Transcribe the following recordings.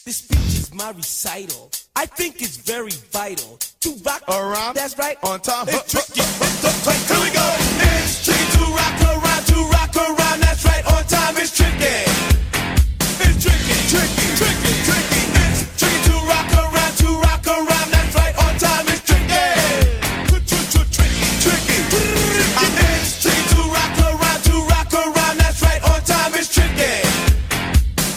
This speech is my recital. I think it's very vital to rock around. That's right. On time. It's tricky. Here we go. It's tricky to rock around. To rock around. That's right. On time. It's tricky. It's tricky. Tricky. Tricky. Tricky. It's tricky to rock around. To rock around. That's right. On time. It's tricky. Tricky. Tricky. It's tricky to rock around. To rock around. That's right. On time. It's tricky.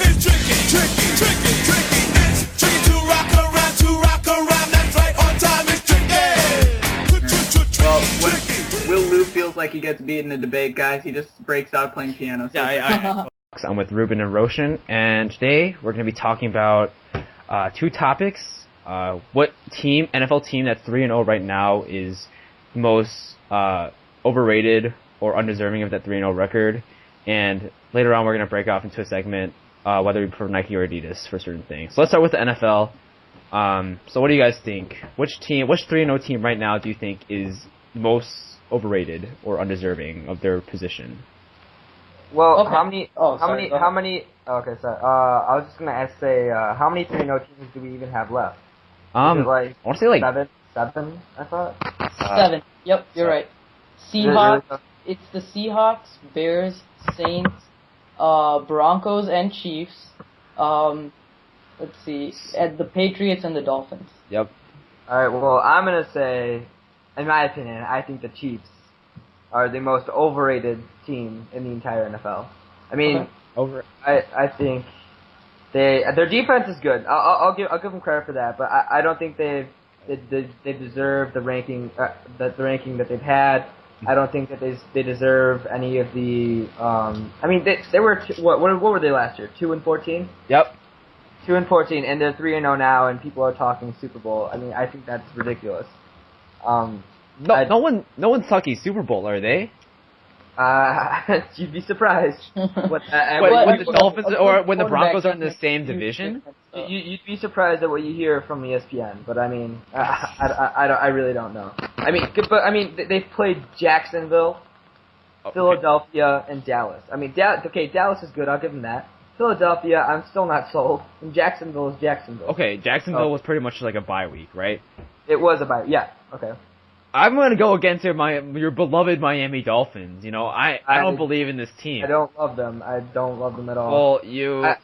It's tricky. Tricky. Tricky. Tricky. It's tricky to rock around. To rock around. That's right. On time. It's tricky. Well, when Will Lou feels like he gets beat in a debate, guys, he just breaks out playing piano. So I'm with Ruben and Roshan, and today we're going to be talking about two topics. What NFL team that's 3-0 right now is most overrated or undeserving of that 3-0 record, and later on we're going to break off into a segment whether we prefer Nike or Adidas for certain things. So let's start with the NFL. So what do you guys think? Which 3-0 team right now do you think is most overrated or undeserving of their position? Well, Okay. how many? Okay, sorry. I was just gonna say, how many 3-0 teams do we even have left? Is it like I want to say like seven. I thought. 7. Yep, you're right. Really? Seahawks. It's the Seahawks, Bears, Saints, Broncos, and Chiefs. Let's see, and the Patriots and the Dolphins. Yep. All right. Well, I'm gonna say, in my opinion, I think the Chiefs are the most overrated team in the entire NFL. I mean, Over. I think their defense is good. I'll give them credit for that, but I don't think they deserve the ranking the ranking that they've had. I don't think that they deserve any of the. I mean, they were what were they last year? 2-14. Yep. 2-14, and they're 3-0 now, and people are talking Super Bowl. I mean, I think that's ridiculous. No one's talking Super Bowl, are they? You'd be surprised. When the Dolphins or when the Broncos are in the same quarterback division? You'd be surprised at what you hear from ESPN, but I mean, I really don't know. I mean, they've played Jacksonville, Philadelphia, and Dallas. I mean, Dallas is good. I'll give them that. Philadelphia, I'm still not sold. And Jacksonville is Jacksonville. Okay, Jacksonville was pretty much like a bye week, right? It was a bye. Yeah. Okay. I'm going to go against your beloved Miami Dolphins. You know, I don't believe in this team. I don't love them. I don't love them at all. Well, I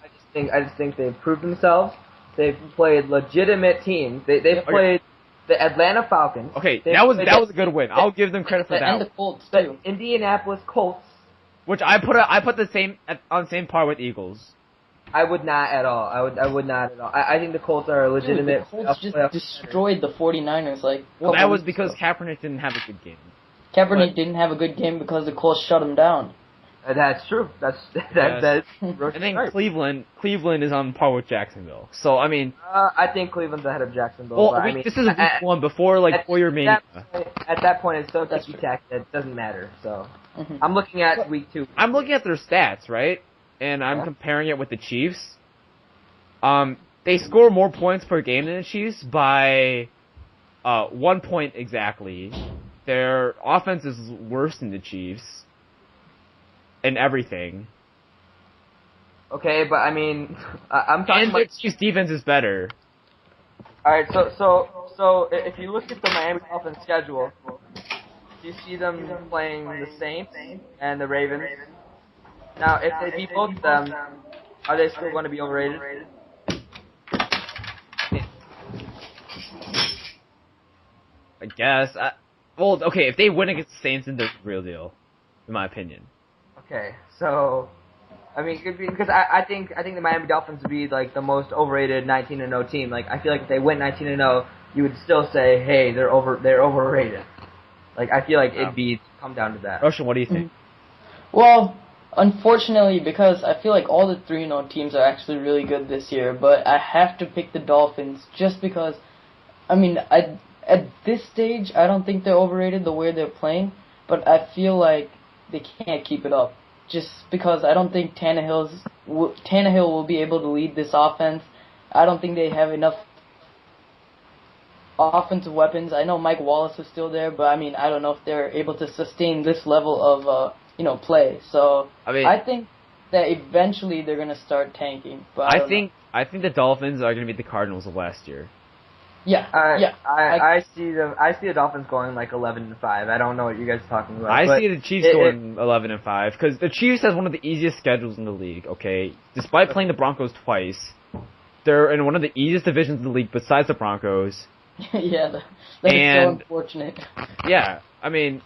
just think they've proved themselves. They've played legitimate teams. They've played the Atlanta Falcons. Okay, that was a good win. I'll give them credit for that. And the Colts The too. Indianapolis Colts. Which I put the same on the same par with Eagles. I would not at all. I would not at all. I think the Colts are a legitimate. Dude, the Colts just destroyed the 49ers. Well, that was because Kaepernick didn't have a good game. Kaepernick didn't have a good game because the Colts shut him down. That's true. That's And then right. Cleveland is on par with Jacksonville. So I mean, I think Cleveland's ahead of Jacksonville. well, but, I mean, this is week one before your mania. At that point, it's so ticky-tacky that it doesn't matter. So I'm looking at week 2. I'm looking at their stats, right? And I'm comparing it with the Chiefs. They score more points per game than the Chiefs by 1 point exactly. Their offense is worse than the Chiefs in everything. Okay, but I mean, I'm talking And about. the Chiefs' defense is better. All right, so if you look at the Miami Dolphins schedule, you see them playing the Saints and the Ravens. Now, if they beat both of them, are they still going to be overrated? I guess. Well, okay, if they win against the Saints, then they're the real deal, in my opinion. Okay, so I mean, because I think the Miami Dolphins would be like the most overrated 19-0 team. Like, I feel like if they went 19-0, you would still say, hey, they're overrated. Like, I feel like it'd come down to that. Roshan, what do you think? Well, unfortunately, because I feel like all the 3-0 teams are actually really good this year, but I have to pick the Dolphins just because, I mean, at this stage, I don't think they're overrated the way they're playing, but I feel like they can't keep it up. Just because I don't think Tannehill will be able to lead this offense. I don't think they have enough offensive weapons. I know Mike Wallace is still there, but I mean, I don't know if they're able to sustain this level of play. So I think that eventually they're gonna start tanking. But I don't know. I think the Dolphins are gonna beat the Cardinals of last year. Yeah, I see the Dolphins going like 11-5. I don't know what you guys are talking about. I see the Chiefs going 11-5 because the Chiefs has one of the easiest schedules in the league. Okay, despite playing the Broncos twice, they're in one of the easiest divisions in the league besides the Broncos. Yeah, that's so unfortunate. Yeah, I mean.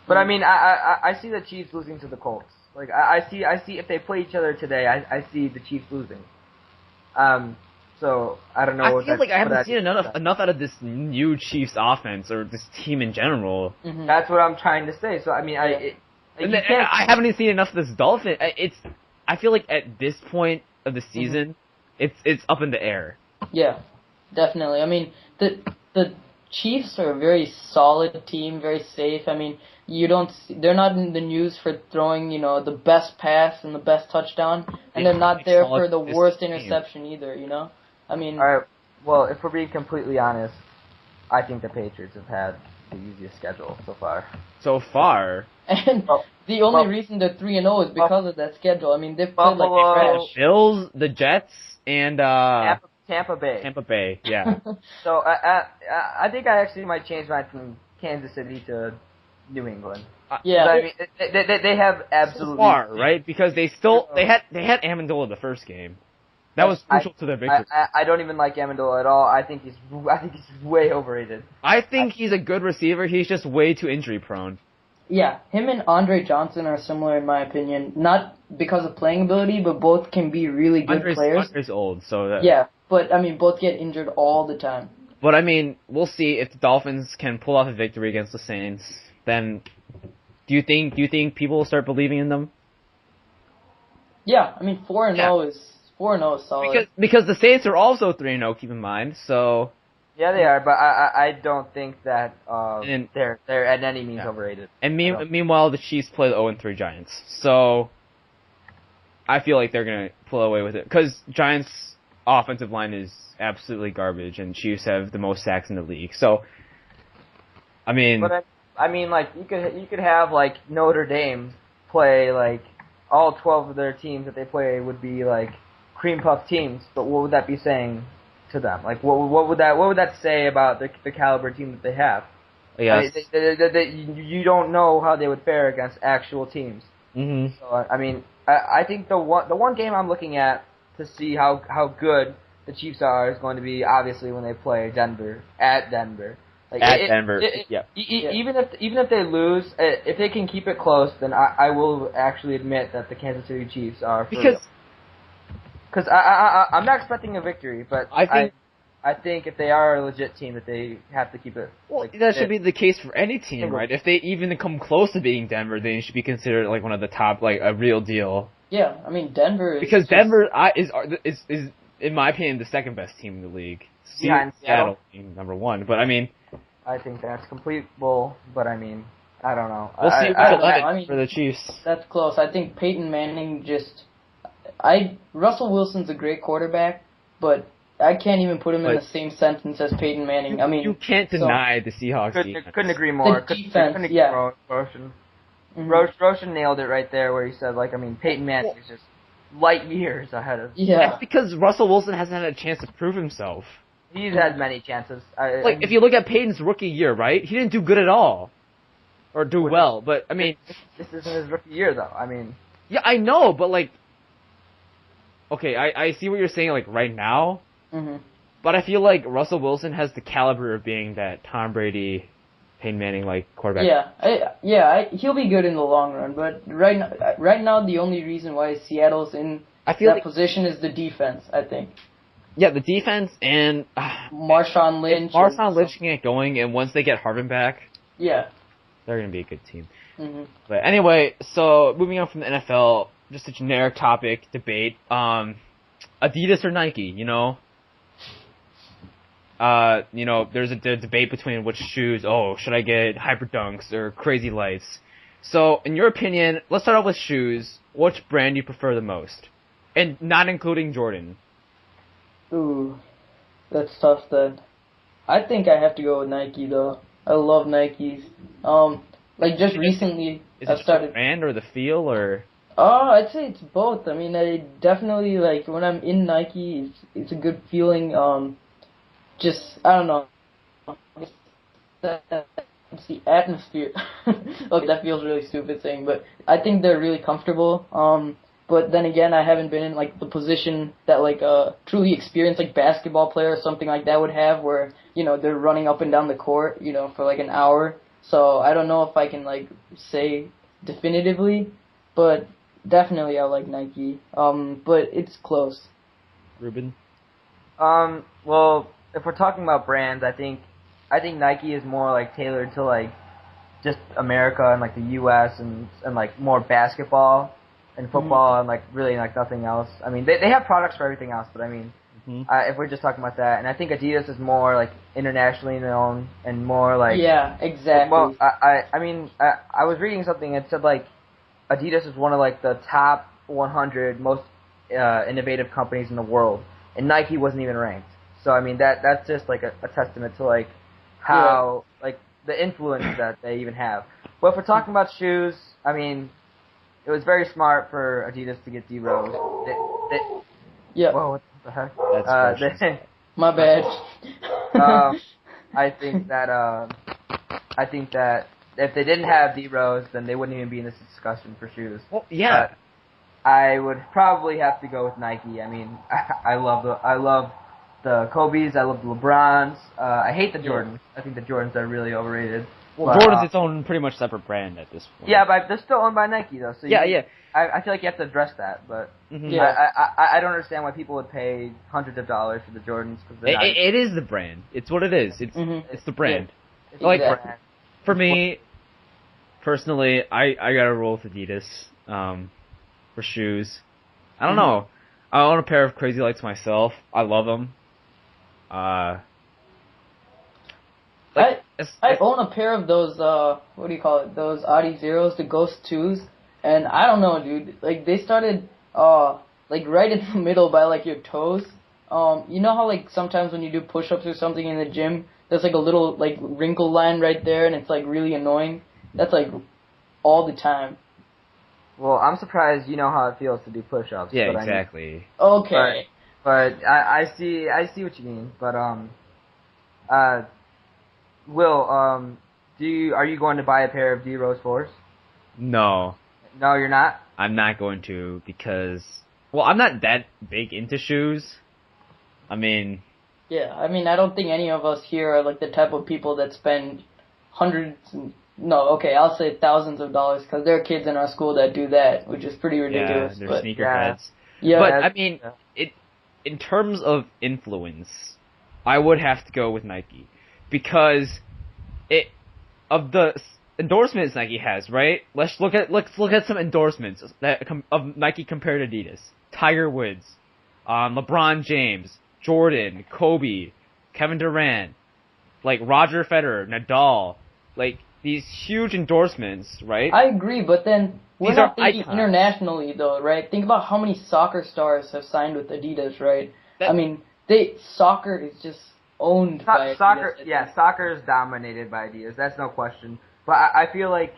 But I mean, I see the Chiefs losing to the Colts. Like I see if they play each other today, I see the Chiefs losing. So I don't know. I feel like I haven't seen enough out of this new Chiefs offense or this team in general. Mm-hmm. That's what I'm trying to say. So I mean, I haven't even seen enough of this Dolphin. I feel like at this point of the season, it's up in the air. Yeah, definitely. I mean, the Chiefs are a very solid team, very safe. I mean, they're not in the news for throwing, the best pass and the best touchdown, and they're not there for the worst interception either, I mean... Alright, well, if we're being completely honest, I think the Patriots have had the easiest schedule so far. So far? And the only reason they're 3-0 is because of that schedule. I mean, they've played like trash. Bills, the Jets, and Tampa Bay. Tampa Bay, yeah. So I think I actually might change mine from Kansas City to New England. Yeah. I mean, they have absolutely... So far, right? Because they had Amendola the first game. That was crucial to their victory. I don't even like Amendola at all. I think he's way overrated. I think he's a good receiver. He's just way too injury prone. Yeah, him and Andre Johnson are similar in my opinion. Not because of playing ability, but both can be really good players. Andre's old, so yeah, but I mean, both get injured all the time. But I mean, we'll see if the Dolphins can pull off a victory against the Saints. Then, do you think people will start believing in them? Yeah, I mean 4-0 is 4-0 is solid. Because the Saints are also 3-0. Keep in mind, so. Yeah, they are, but I don't think that they're at any means overrated. And meanwhile, the Chiefs play the 0-3 Giants, so I feel like they're gonna pull away with it because Giants' offensive line is absolutely garbage, and Chiefs have the most sacks in the league. So, I mean, but I mean, like you could have like Notre Dame play like all 12 of their teams that they play would be like cream puff teams, but what would that be saying to them? Like, what would that say about the caliber team that they have? Yes. You don't know how they would fare against actual teams. Mm-hmm. So I mean, I think the one game I'm looking at to see how good the Chiefs are is going to be obviously when they play Denver at Denver. Like, Denver, yeah. Even if they lose, if they can keep it close, then I will actually admit that the Kansas City Chiefs are for real. Because I'm not expecting a victory, but I think if they are a legit team, that they have to keep it. Well, that should be the case for any team, right? If they even come close to beating Denver, they should be considered like one of the top, like a real deal. Yeah, I mean Denver is because Denver is in my opinion the second best team in the league. Seattle being number one, but I mean, I think that's complete bull. But I mean, I don't know. We'll see for the Chiefs. That's close. I think Peyton Manning Russell Wilson's a great quarterback, but I can't even put him in the same sentence as Peyton Manning. I mean, you can't deny the Seahawks defense. Couldn't agree more. The defense, yeah. Roshan. Roshan nailed it right there, where he said, like, I mean, Peyton Manning is just light years ahead of. Yeah. That's because Russell Wilson hasn't had a chance to prove himself. He's had many chances. If you look at Peyton's rookie year, right? He didn't do good at all, or do well. But I mean, this isn't his rookie year, though. I mean. Yeah, I know, but like. Okay, I see what you're saying, like, right now, but I feel like Russell Wilson has the caliber of being that Tom Brady, Peyton Manning, like, quarterback. He'll be good in the long run, but right now the only reason why Seattle's in that position is the defense, I think. Yeah, the defense and... Marshawn Lynch. Marshawn Lynch can get going, and once they get Harvin back, they're going to be a good team. But anyway, so moving on from the NFL... Just a generic topic, debate. Adidas or Nike, there's a debate between which shoes, should I get Hyper Dunks or Crazy Lights? So, in your opinion, let's start off with shoes. Which brand do you prefer the most? And not including Jordan. Ooh, that's tough then. I think I have to go with Nike though. I love Nikes. Like just recently, Is it the brand or the feel or? I'd say it's both. I mean, I definitely like when I'm in Nike, it's a good feeling. Just I don't know. It's the atmosphere. Okay, that feels really stupid saying, but I think they're really comfortable. But then again, I haven't been in like the position that like a truly experienced like basketball player or something like that would have, where they're running up and down the court, for like an hour. So I don't know if I can like say definitively, but definitely I like Nike. But it's close. Ruben? Well, if we're talking about brands, I think Nike is more like tailored to like just America and like the U.S. and like more basketball and football and like really like nothing else. I mean, they have products for everything else, but I mean, if we're just talking about that, and I think Adidas is more like internationally known and more like yeah, exactly. Well, I mean, I was reading something that said like Adidas is one of like the top 100 most innovative companies in the world, and Nike wasn't even ranked. So I mean that's just like a testament to like how like the influence that they even have. But if we're talking about shoes, I mean, it was very smart for Adidas to get D Rose. Yeah. Whoa, what the heck? That's My bad. I think that if they didn't have D Rose, then they wouldn't even be in this discussion for shoes. Well, yeah. I would probably have to go with Nike. I mean, I love the Kobe's. I love the LeBrons. I hate the Jordans. I think the Jordans are really overrated. Well, Jordan's its own pretty much separate brand at this point. Yeah, but they're still owned by Nike though. So yeah. I feel like you have to address that, but I don't understand why people would pay hundreds of dollars for the Jordans. It is the brand. It's what it is. It's the brand. Yeah. It's like brand. for me, personally, I gotta roll with Adidas for shoes. I don't know. I own a pair of Crazy Lights myself. I love them. I own a pair of those, what do you call it, those Audi Zeros, the Ghost 2s, and I don't know, dude, like, they started, like, right in the middle by, like, your toes. You know how, like, sometimes when you do push-ups or something in the gym, there's, like, a little, like, wrinkle line right there, and it's, like, really annoying? That's, like, all the time. Well, I'm surprised you know how it feels to do push-ups. Yeah, but exactly. Okay. But I see what you mean. But Will, are you going to buy a pair of D Rose 4s? No. No, you're not? I'm not going to because, well, I'm not that big into shoes. I mean... Yeah, I mean, I don't think any of us here are, like, the type of people that spend I'll say thousands of dollars, because there are kids in our school that do that, which is pretty ridiculous. Yeah, they're sneakerheads. Yeah. But, I mean, in terms of influence, I would have to go with Nike. Because of the endorsements Nike has, right? Let's look at some endorsements of Nike compared to Adidas. Tiger Woods, LeBron James, Jordan, Kobe, Kevin Durant, like Roger Federer, Nadal, like these huge endorsements, right? I agree, but then we're not thinking icons. Internationally though, right? Think about how many soccer stars have signed with Adidas, right? I mean, soccer is just owned by soccer. Adidas. Yeah, soccer is dominated by Adidas. That's no question. But I feel like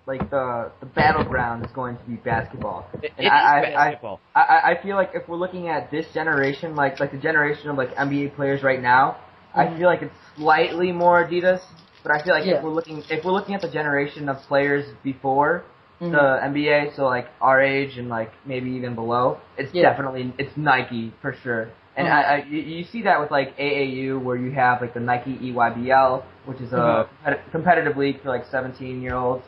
the battleground is going to be basketball. It is basketball. I feel like if we're looking at this generation, like the generation of like NBA players right now, I feel like it's slightly more Adidas. But I feel like if we're looking at the generation of players before the NBA, so like our age and like maybe even below, it's definitely Nike for sure. And you see that with like AAU, where you have like the Nike EYBL, which is a competitive league for like 17-year-olds,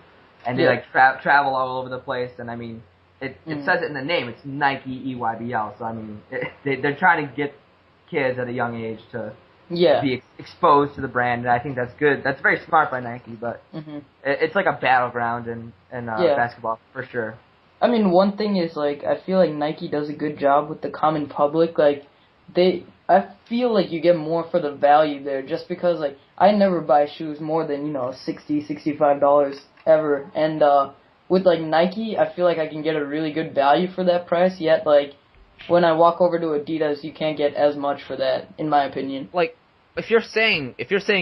and they like travel all over the place. And I mean, it says it in the name. It's Nike EYBL. So I mean, they're trying to get kids at a young age to be exposed to the brand, and I think that's good. That's very smart by Nike, but it's like a battleground in basketball for sure. I mean, one thing is like I feel like Nike does a good job with the common public. Like I feel like you get more for the value there, just because like I never buy shoes more than $60-$65 ever, and with like Nike, I feel like I can get a really good value for that price. Yet like when I walk over to Adidas, you can't get as much for that, in my opinion. Like, if you're saying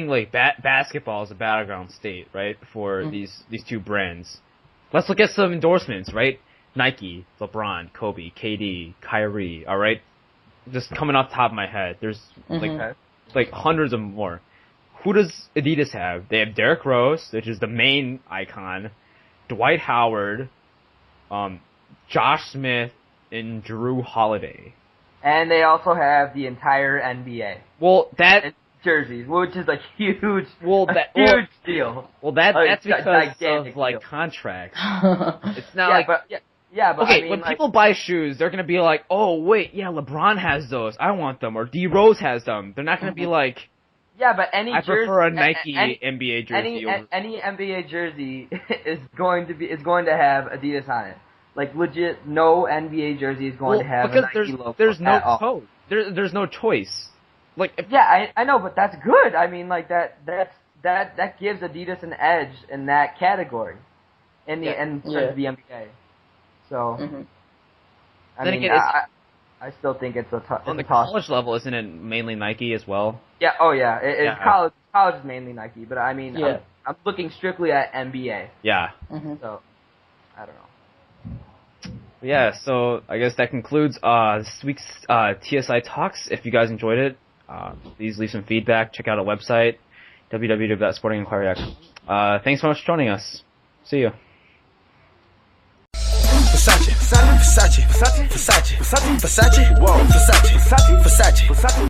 like basketball is a battleground state, right, for these two brands, let's look at some endorsements, right? Nike, LeBron, Kobe, KD, Kyrie, alright? Just coming off the top of my head, there's like hundreds of more. Who does Adidas have? They have Derrick Rose, which is the main icon, Dwight Howard, Josh Smith, and Drew Holiday. And they also have the entire NBA. Well, that jerseys, which is a huge, huge deal. Well, that's because gigantic of like deal. contracts. It's not but okay. I mean, when people buy shoes, they're gonna be like, "Oh, wait, yeah, LeBron has those. I want them." Or D Rose has them. They're not gonna be like, "Yeah, but any I jersey, prefer a Nike NBA jersey." Any NBA jersey is going to have Adidas on it. Like legit, no NBA jersey is going to have a Nike logo. There's no code. There's no choice. Like I know, but that's good. I mean, like that gives Adidas an edge in that category, in the NBA. So, I still think it's on the college level, isn't it mainly Nike as well? Yeah. Oh yeah. College is mainly Nike, but I mean, I'm looking strictly at NBA. Yeah. So, I don't know. Yeah, so I guess that concludes this week's TSI Talks. If you guys enjoyed it, please leave some feedback. Check out our website, www.sportinginquiry.com. Thanks so much for joining us. See you. Versace, Versace, Versace, Versace, Versace, Versace, whoa, Versace, Versace, Versace.